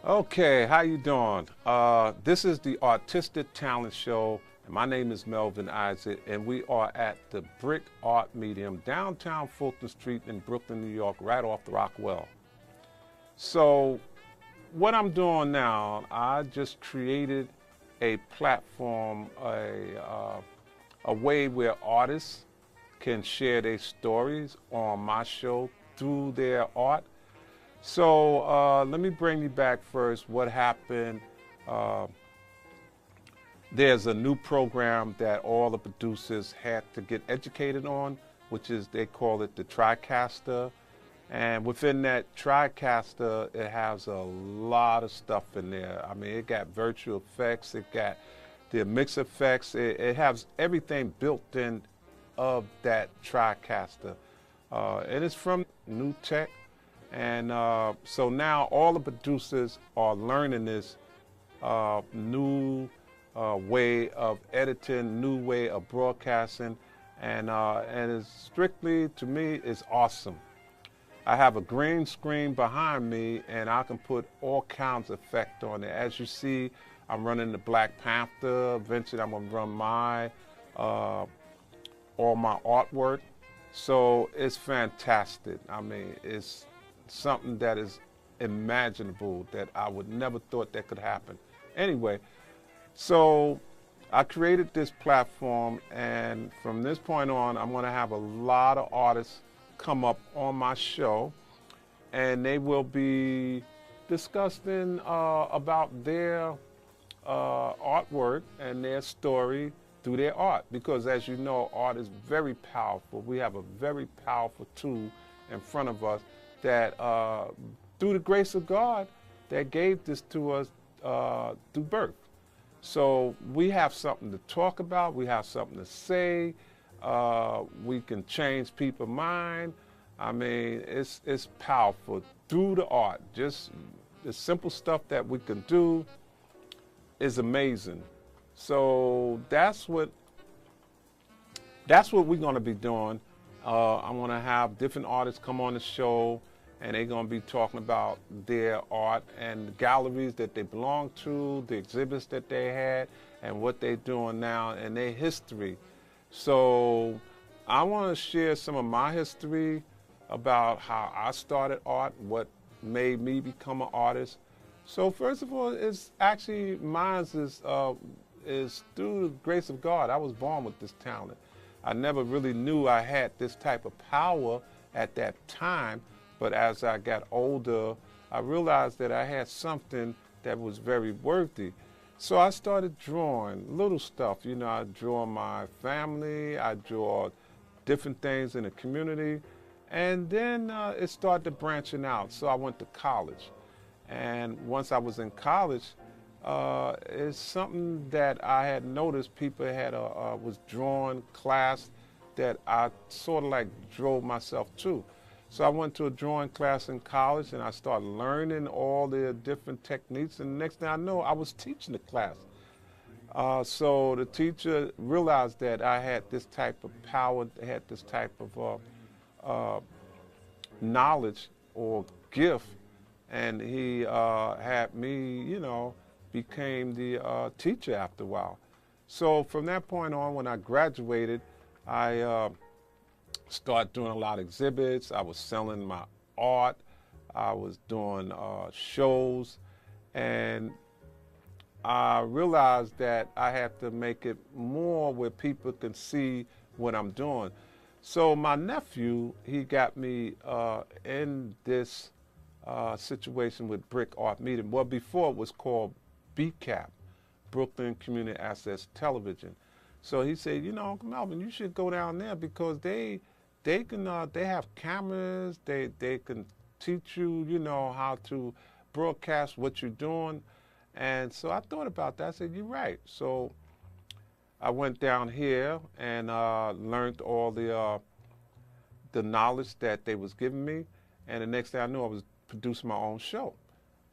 Okay, how you doing? This is the Artistic Talent Show. And my name is Melvin Isaac, and we are at the Brick Art Medium, downtown Fulton Street in Brooklyn, New York, right off the Rockwell. So, what I'm doing now, I just created a platform, a way where artists can share their stories on my show through their art. So let me bring you back first. What happened? Uh, there's a new program that all the producers had to get educated on, which is they call it the TriCaster. And within that TriCaster, it has a lot of stuff in there. I mean, it got virtual effects, it got the mix effects, it has everything built in of that TriCaster. And it's from New Tech. And so now all the producers are learning this new way of editing, new way of broadcasting, and it's strictly, to me, it's awesome. I have a green screen behind me, and I can put all kinds of effect on it. As you see, I'm running the Black Panther. Eventually, I'm gonna run all my artwork. So it's fantastic. I mean, it's something that is imaginable that I would never thought that could happen. Anyway, so I created this platform, and from this point on, I'm going to have a lot of artists come up on my show, and they will be discussing about their artwork and their story through their art. Because as you know, art is very powerful. We have a very powerful tool in front of us that through the grace of God that gave this to us through birth. So we have something to talk about, we have something to say, we can change people's mind. I mean, it's powerful through the art. Just the simple stuff that we can do is amazing. So that's what we're going to be doing. I'm going to have different artists come on the show, and they're going to be talking about their art and the galleries that they belong to, the exhibits that they had, and what they're doing now, and their history. So I want to share some of my history about how I started art, what made me become an artist. So first of all, it's actually mine is through the grace of God. I was born with this talent. I never really knew I had this type of power at that time, but as I got older, I realized that I had something that was very worthy. So I started drawing little stuff. You know, I draw my family, I draw different things in the community, and then it started branching out. So I went to college. And once I was in college, it's something that I had noticed people had was drawing class that I sort of like drove myself to. So I went to a drawing class in college, and I started learning all the different techniques, and the next thing I know, I was teaching the class. So the teacher realized that I had this type of power, had this type of knowledge or gift, and he had me, you know, became the teacher after a while. So from that point on, when I graduated, I started doing a lot of exhibits. I was selling my art. I was doing shows, and I realized that I had to make it more where people can see what I'm doing. So my nephew, he got me in this situation with Brick Art Medium. Well, before it was called BCAP, Brooklyn Community Access Television. So he said, you know, Uncle Melvin, you should go down there because they have cameras, they can teach you, you know, how to broadcast what you're doing. And so I thought about that. I said, you're right. So I went down here and learned all the knowledge that they was giving me. And the next thing I knew, I was producing my own show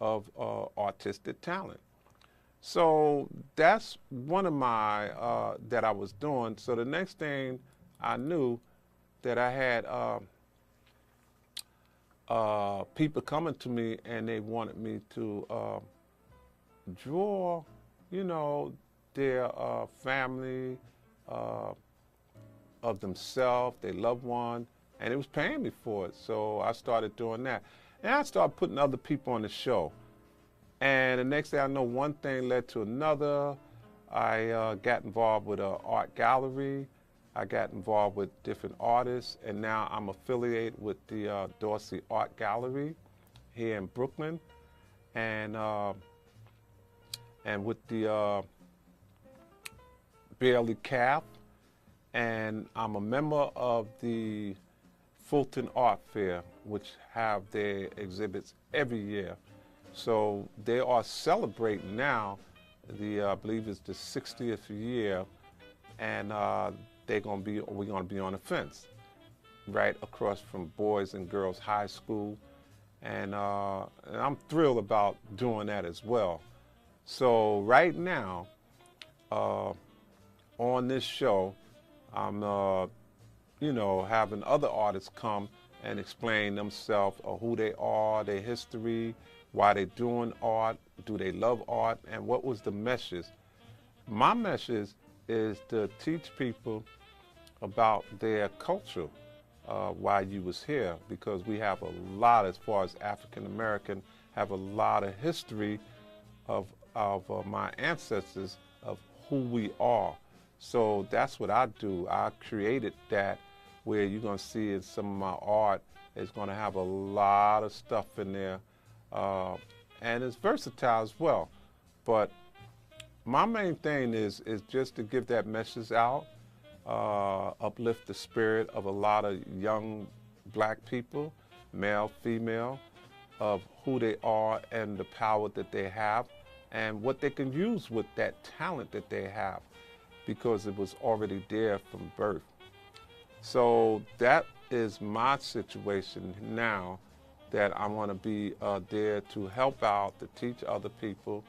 of artistic talent. So that's one of my that I was doing. So the next thing I knew that I had people coming to me and they wanted me to draw, you know, their family, of themselves, their loved one, and it was paying me for it. So I started doing that. And I started putting other people on the show. And the next thing I know, one thing led to another. I got involved with an art gallery. I got involved with different artists, and now I'm affiliated with the Dorsey Art Gallery here in Brooklyn, and with the Bailey Calf, and I'm a member of the Fulton Art Fair, which have their exhibits every year. So they are celebrating now I believe it's the 60th year, and we're gonna be on a fence right across from Boys and Girls High School, and I'm thrilled about doing that as well. So right now, on this show, I'm you know, having other artists come and explain themselves, or who they are, their history, why they're doing art, do they love art, and what was the message. My message is to teach people about their culture while you was here, because we have a lot, as far as African American, have a lot of history of my ancestors, of who we are. So that's what I do. I created that, where you're gonna see in some of my art, it's gonna have a lot of stuff in there, and it's versatile as well. But my main thing is just to give that message out, uplift the spirit of a lot of young black people, male, female, of who they are and the power that they have, and what they can use with that talent that they have, because it was already there from birth. So that is my situation now, that I want to be there to help out, to teach other people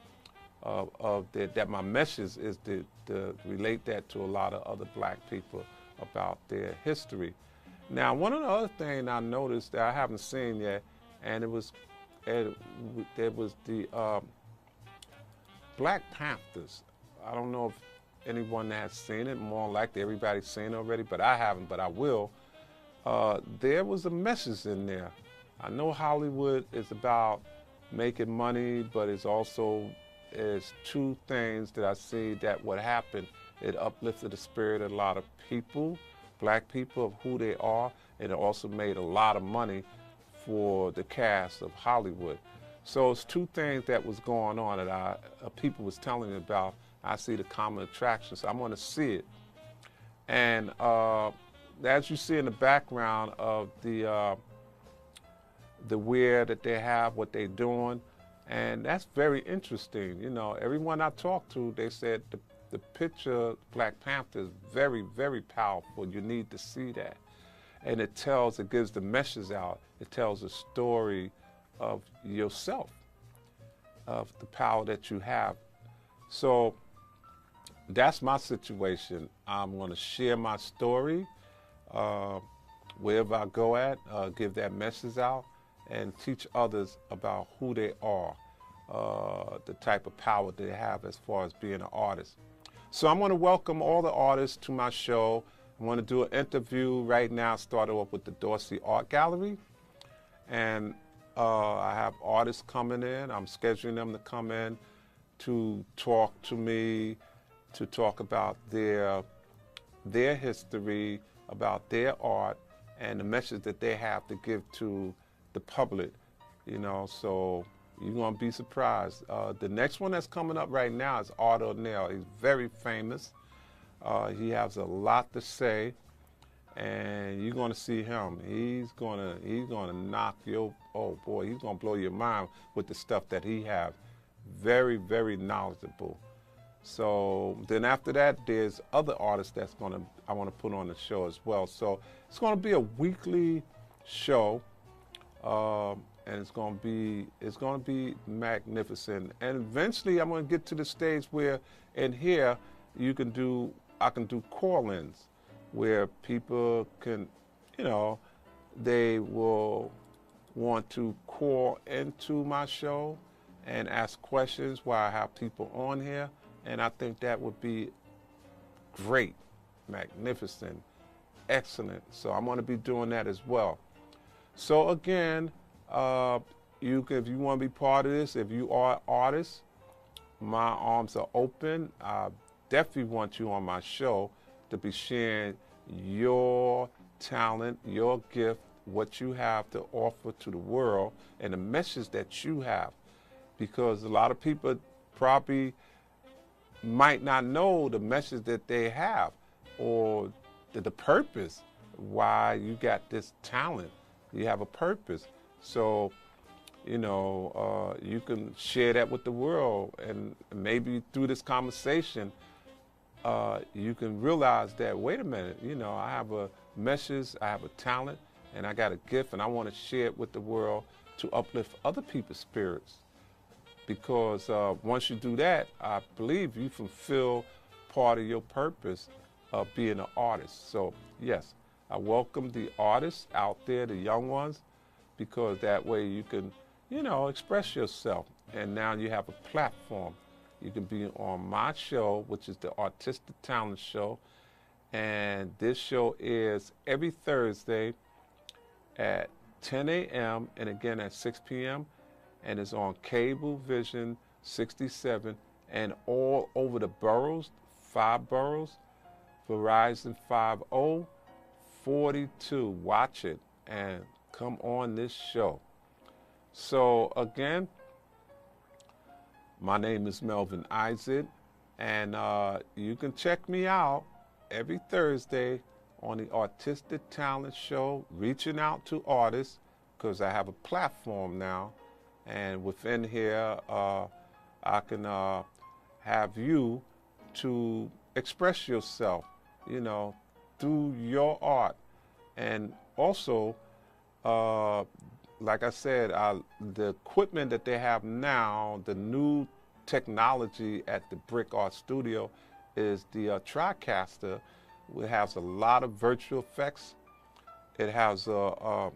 that my message is to relate that to a lot of other black people about their history. Now, one of the other things I noticed that I haven't seen yet, and there was the Black Panthers. I don't know if anyone has seen it. More likely everybody's seen it already, but I haven't, but I will. There was a message in there. I know Hollywood is about making money, but it's also is two things that I see that what happened. It uplifted the spirit of a lot of people, black people, of who they are, and it also made a lot of money for the cast of Hollywood. So it's two things that was going on that people was telling me about. I see the common attraction, so I'm going to see it. And as you see in the background of the wear that they have, what they're doing, and that's very interesting. You know, everyone I talked to, they said the picture Black Panther is very, very powerful. You need to see that. And it gives the message out. It tells a story of yourself, of the power that you have. So that's my situation. I'm going to share my story wherever I go at, give that message out, and teach others about who they are, the type of power they have as far as being an artist. So I'm going to welcome all the artists to my show. I'm going to do an interview right now, started off with the Dorsey Art Gallery. And I have artists coming in. I'm scheduling them to come in to talk to me, to talk about their history, about their art, and the message that they have to give to the public. You know, so you're gonna be surprised. The next one that's coming up right now is Art O'Neill. He's very famous. He has a lot to say, and you're gonna see him. He's gonna knock your, oh boy, he's gonna blow your mind with the stuff that he has. Very, very knowledgeable. So then after that, there's other artists that's I want to put on the show as well. So it's gonna be a weekly show, and it's gonna be magnificent. And eventually, I'm gonna get to the stage where in here I can do call-ins, where people can, you know, they will want to call into my show and ask questions while I have people on here. And I think that would be great, magnificent, excellent. So I'm going to be doing that as well. So again, if you want to be part of this, if you are an artist, my arms are open. I definitely want you on my show to be sharing your talent, your gift, what you have to offer to the world, and the message that you have. Because a lot of people probably might not know the message that they have or the purpose why you got this talent. You have a purpose. So, you know, you can share that with the world, and maybe through this conversation, you can realize that, wait a minute, you know, I have a message, I have a talent, and I got a gift, and I want to share it with the world to uplift other people's spirits. Because once you do that, I believe you fulfill part of your purpose of being an artist. So yes, I welcome the artists out there, the young ones, because that way you can, you know, express yourself. And now you have a platform. You can be on my show, which is the Artistic Talent Show. And this show is every Thursday at 10 a.m. and again at 6 p.m. And it's on Cablevision 67 and all over the boroughs, 5 boroughs, Verizon 5042. Watch it and come on this show. So again, my name is Melvin Isaac, and you can check me out every Thursday on the Artistic Talent Show, reaching out to artists, because I have a platform now. And within here, I can have you to express yourself, you know, through your art. And also, like I said, the equipment that they have now, the new technology at the Brick Art Studio is the TriCaster. It has a lot of virtual effects. It has a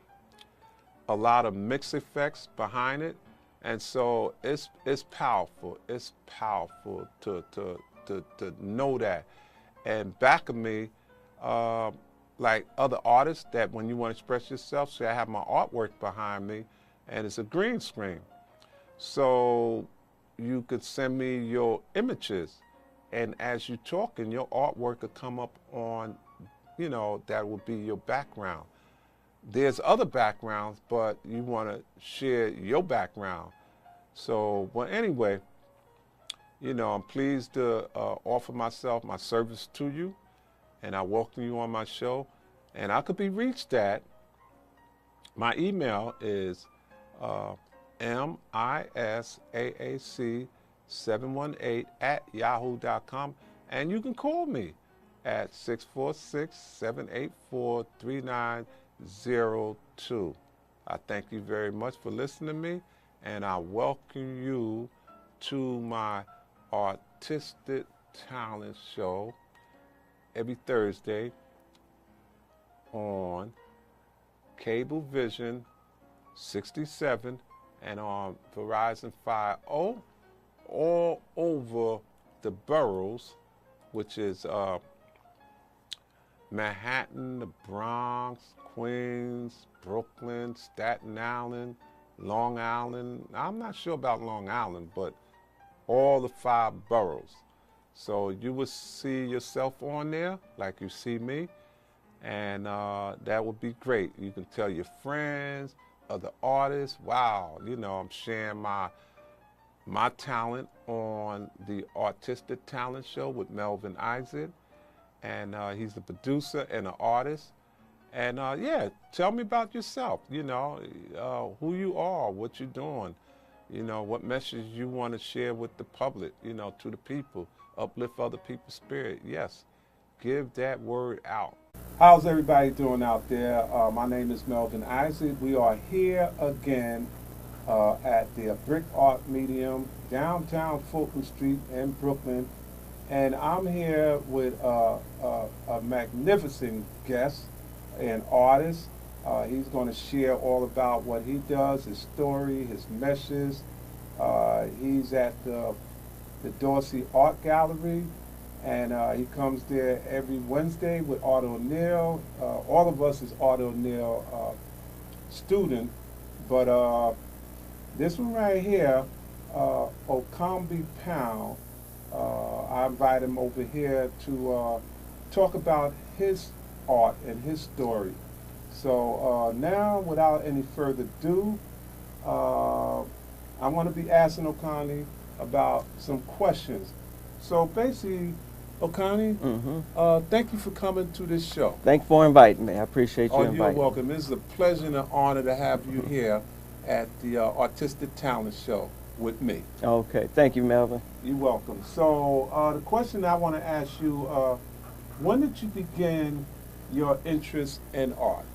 lot of mix effects behind it, and so it's powerful. It's powerful to know that. And back of me, like other artists, that when you want to express yourself, so I have my artwork behind me, and it's a green screen. So you could send me your images, and as you're talking, your artwork will come up on, you know, that will be your background. There's other backgrounds, but you want to share your background. So, well, anyway, you know, I'm pleased to offer myself, my service to you, and I welcome you on my show. And I could be reached at, my email is misaac718@yahoo.com, and you can call me at 646-784-3902. I thank you very much for listening to me, and I welcome you to my Artistic Talent Show every Thursday on Cablevision 67 and on Verizon 50, all over the boroughs, which is Manhattan, the Bronx, Queens, Brooklyn, Staten Island, Long Island. I'm not sure about Long Island, but all the 5 boroughs. So you will see yourself on there like you see me, and that would be great. You can tell your friends, other artists, wow, you know, I'm sharing my talent on the Artistic Talent Show with Melvin Isaac. And he's the producer and an artist. And yeah, tell me about yourself, you know, who you are, what you're doing, you know, what message you want to share with the public, you know, to the people, uplift other people's spirit. Yes, give that word out. How's everybody doing out there? My name is Melvin Isaac. We are here again at the Brick Art Medium, downtown Fulton Street in Brooklyn. And I'm here with a magnificent guest, an artist, He's going to share all about what he does, his story, his meshes. He's at the Dorsey Art Gallery, and he comes there every Wednesday with Art O'Neill. All of us is Art O'Neill student, but this one right here, Okambi Pound, I invite him over here to talk about his art and his story. So now, without any further ado, I'm going to be asking Okani about some questions. So basically, Okani, thank you for coming to this show. Thanks for inviting me. I appreciate you inviting me. You're welcome. It's a pleasure and an honor to have you here at the Artistic Talent Show with me. Okay. Thank you, Melvin. You're welcome. So the question I want to ask you, when did you begin your interest in art?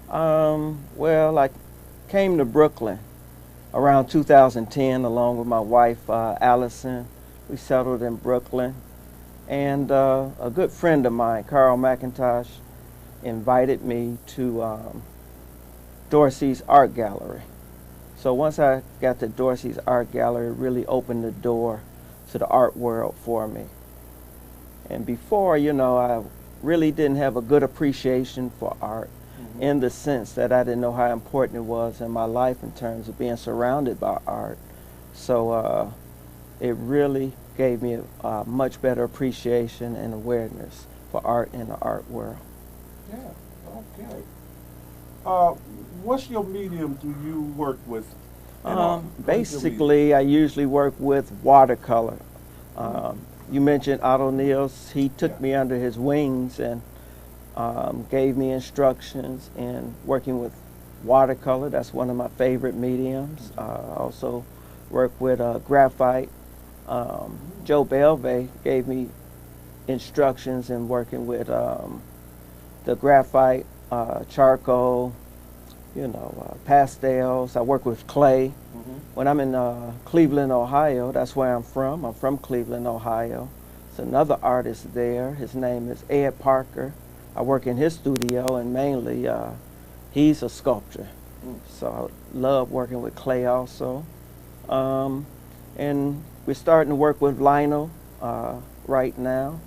Well, I came to Brooklyn around 2010 along with my wife, Allison. We settled in Brooklyn. And a good friend of mine, Carl McIntosh, invited me to Dorsey's Art Gallery. So once I got to Dorsey's Art Gallery, it really opened the door to the art world for me. And before, you know, I really didn't have a good appreciation for art in the sense that I didn't know how important it was in my life in terms of being surrounded by art. So it really gave me a much better appreciation and awareness for art in the art world. Yeah, okay. What's your medium do you work with in art? Basically, I usually work with watercolor. You mentioned Art O'Neill's. He took me under his wings and gave me instructions in working with watercolor. That's one of my favorite mediums. I also work with graphite. Joe Belvey gave me instructions in working with the graphite, charcoal, you know, pastels. I work with clay. When I'm in Cleveland, Ohio, that's where I'm from. I'm from Cleveland, Ohio. There's another artist there. His name is Ed Parker. I work in his studio, and mainly he's a sculptor. So I love working with clay also. And we're starting to work with Lionel right now.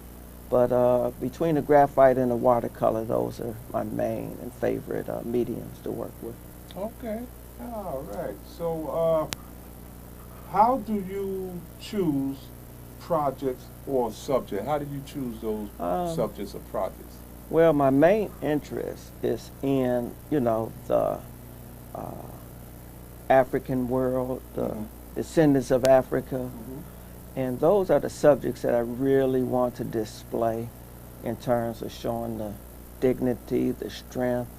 But between the graphite and the watercolor, those are my main and favorite mediums to work with. Okay. All right. So how do you choose projects or subjects? How do you choose those subjects or projects? Well, my main interest is in, you know, the African world, the descendants of Africa. And those are the subjects that I really want to display in terms of showing the dignity, the strength,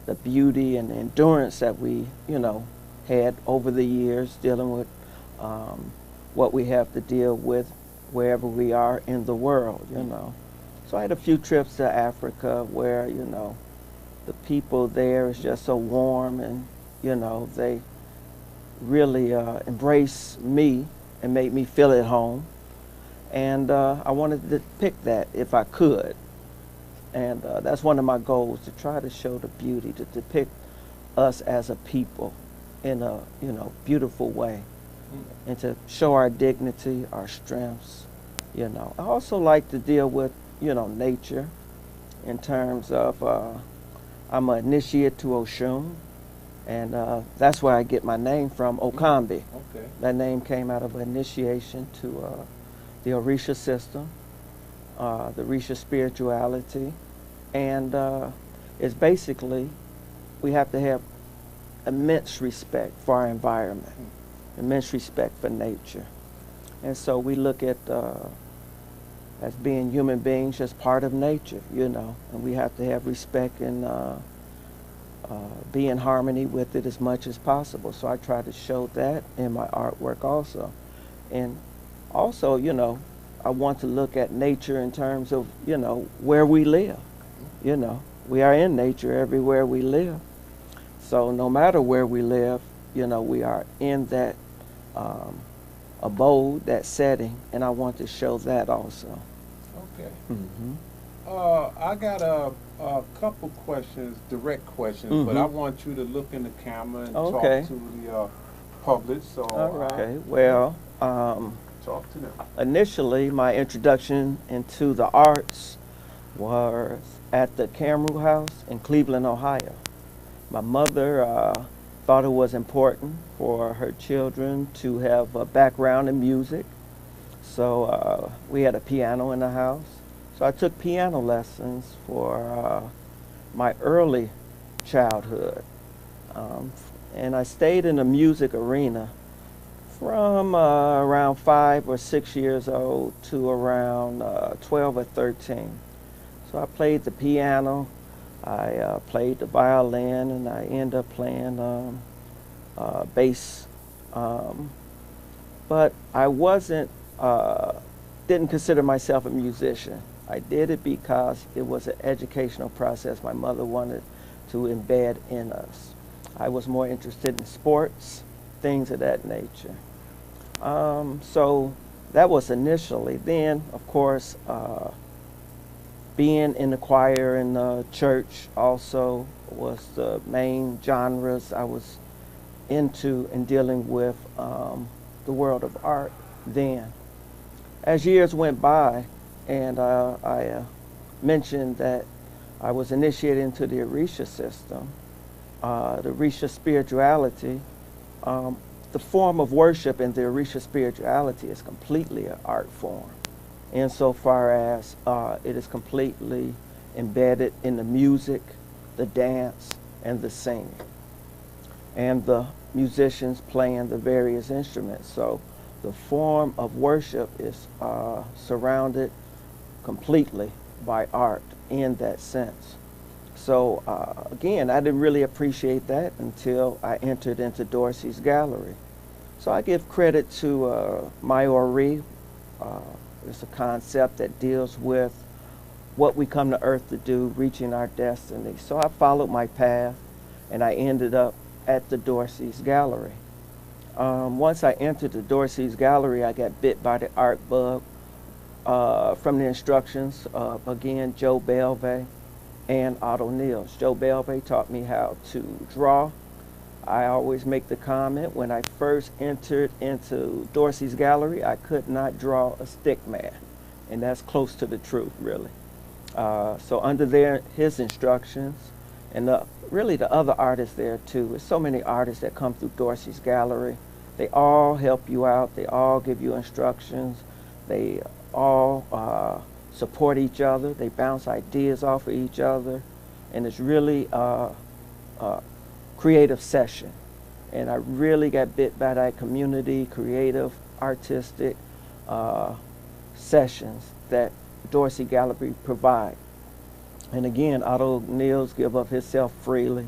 the beauty and the endurance that we, you know, had over the years dealing with what we have to deal with wherever we are in the world, you know. So I had a few trips to Africa where, you know, the people there is just so warm and, you know, they really embrace me and made me feel at home. And I wanted to depict that if I could. And that's one of my goals, to try to show the beauty, to depict us as a people in a, you know, beautiful way. And to show our dignity, our strengths, you know. I also like to deal with, you know, nature in terms of, I'm an initiate to Oshun. And that's where I get my name from, Okambi. That name came out of an initiation to the Orisha system, the Orisha spirituality. And it's basically, we have to have immense respect for our environment, immense respect for nature. And so we look at as being human beings, just part of nature, you know, and we have to have respect and be in harmony with it as much as possible. So I try to show that in my artwork also. And also, you know, I want to look at nature in terms of, you know, where we live. You know, we are in nature everywhere we live. So no matter where we live, you know, we are in that abode, that setting, and I want to show that also. Okay. I got a couple questions, direct questions, but I want you to look in the camera and Okay. talk to the public. So, All right. Okay. Well, talk to them. initially, my introduction into the arts was at the Cameron House in Cleveland, Ohio. My mother thought it was important for her children to have a background in music. So we had a piano in the house. So I took piano lessons for my early childhood. And I stayed in the music arena from around 5 or 6 years old to around 12 or 13. So I played the piano, I played the violin, and I ended up playing bass. But I didn't consider myself a musician. I did it because it was an educational process my mother wanted to embed in us. I was more interested in sports, things of that nature. So that was initially. Then, of course, being in the choir in the church also was the main genres I was into in dealing with the world of art then. As years went by, and I mentioned that I was initiated into the Orisha system, the Orisha spirituality. The form of worship in the Orisha spirituality is completely an art form, insofar as it is completely embedded in the music, the dance, and the singing, and the musicians playing the various instruments. So the form of worship is surrounded completely by art in that sense. So again, I didn't really appreciate that until I entered into Dorsey's Gallery. So I give credit to Mayori. It's a concept that deals with what we come to earth to do, reaching our destiny. So I followed my path, and I ended up at the Dorsey's Gallery. Once I entered the Dorsey's Gallery, I got bit by the art bug from the instructions of, again, Joe Belvey and Otto Niels. Joe Belvey taught me how to draw. I always make the comment, when I first entered into Dorsey's Gallery, I could not draw a stick man, and that's close to the truth, really. So under his instructions, and really the other artists there too, there's so many artists that come through Dorsey's Gallery. They all help you out, they all give you instructions, they all support each other, they bounce ideas off of each other, and it's really a creative session. And I really got bit by that community, creative, artistic sessions that Dorsey Gallery provide. And again, Otto Niels give of himself freely.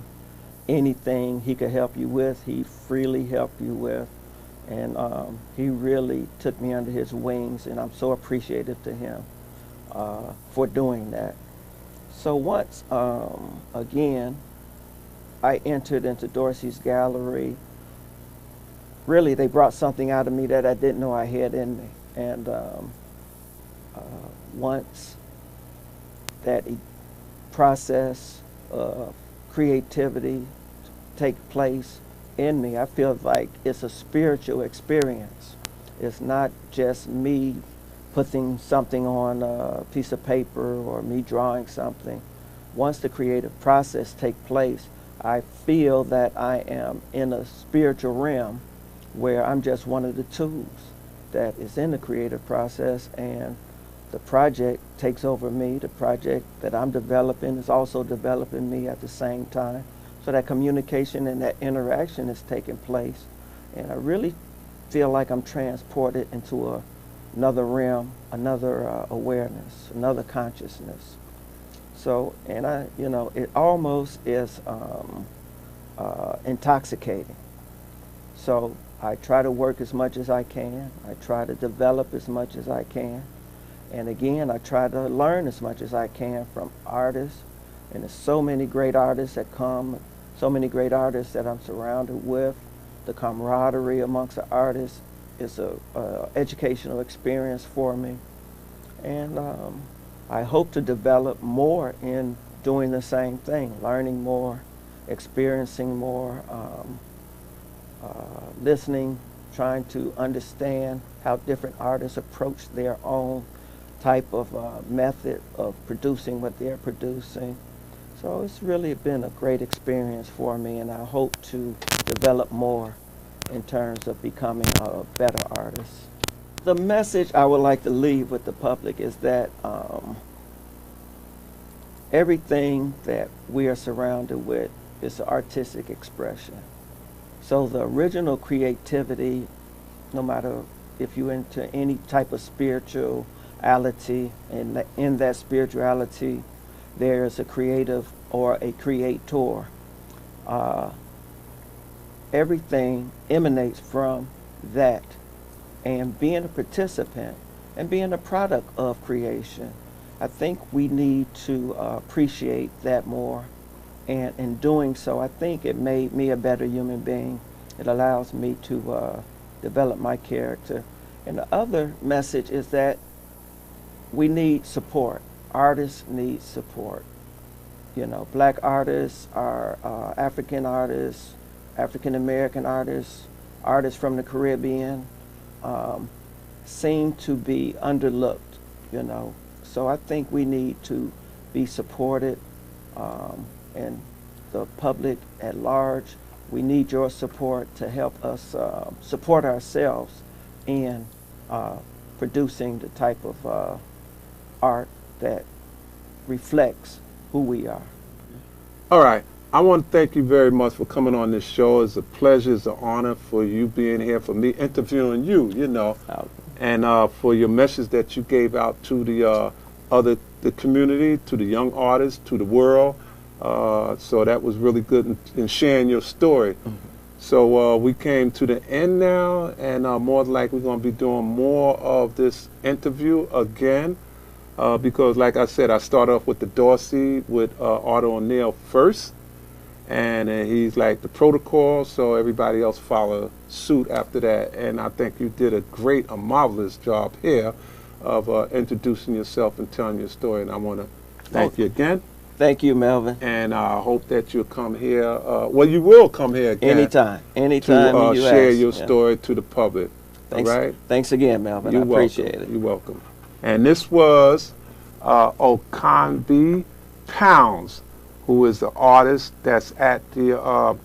Anything he could help you with, he freely helped you with. And he really took me under his wings, and I'm so appreciative to him for doing that. So once, again, I entered into Dorsey's Gallery, really they brought something out of me that I didn't know I had in me. And once that process of creativity take place in me, I feel like it's a spiritual experience. It's not just me putting something on a piece of paper or me drawing something. Once the creative process takes place, I feel that I am in a spiritual realm where I'm just one of the tools that is in the creative process, and the project takes over me. The project that I'm developing is also developing me at the same time. So that communication and that interaction is taking place, and I really feel like I'm transported into another realm, another awareness, another consciousness. So, and it almost is intoxicating. So I try to work as much as I can. I try to develop as much as I can. And again, I try to learn as much as I can from artists. And there's so many great artists that come, so many great artists that I'm surrounded with. The camaraderie amongst the artists is a educational experience for me. And I hope to develop more in doing the same thing, learning more, experiencing more, listening, trying to understand how different artists approach their own type of method of producing what they're producing. So it's really been a great experience for me, and I hope to develop more in terms of becoming a better artist. The message I would like to leave with the public is that everything that we are surrounded with is artistic expression. So the original creativity, no matter if you're into any type of spirituality, and in that spirituality there's a creative or a creator. Everything emanates from that, and being a participant and being a product of creation. I think we need to appreciate that more, and in doing so, I think it made me a better human being. It allows me to develop my character. And the other message is that we need support. Artists need support. You know, black artists, are African artists, African American artists, artists from the Caribbean seem to be underlooked, you know. So I think we need to be supported, and the public at large, we need your support to help us support ourselves in producing the type of art that reflects who we are. All right. I want to thank you very much for coming on this show. It's a pleasure, it's an honor for you being here, for me interviewing you, you know, and for your message that you gave out to the community, to the young artists, to the world. So that was really good in sharing your story. Mm-hmm. So we came to the end now, and more than likely we're going to be doing more of this interview again, because like I said, I started off with the Dorsey with Arthur O'Neill first, and he's like the protocol, so everybody else follow suit after that. And I think you did a marvelous job here of introducing yourself and telling your story, and I want to thank you again. Thank you, Melvin. And I hope that you'll come here. Well, you will come here again. Anytime to you share ask. your story to the public. Thanks, all right? Thanks again, Melvin. I appreciate it. You're welcome. And this was Okanbi Pounds, who is the artist that's at the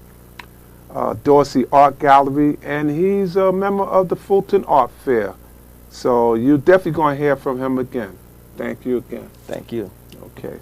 Dorsey Art Gallery, and he's a member of the Fulton Art Fair. So you're definitely going to hear from him again. Thank you again. Thank you. Okay.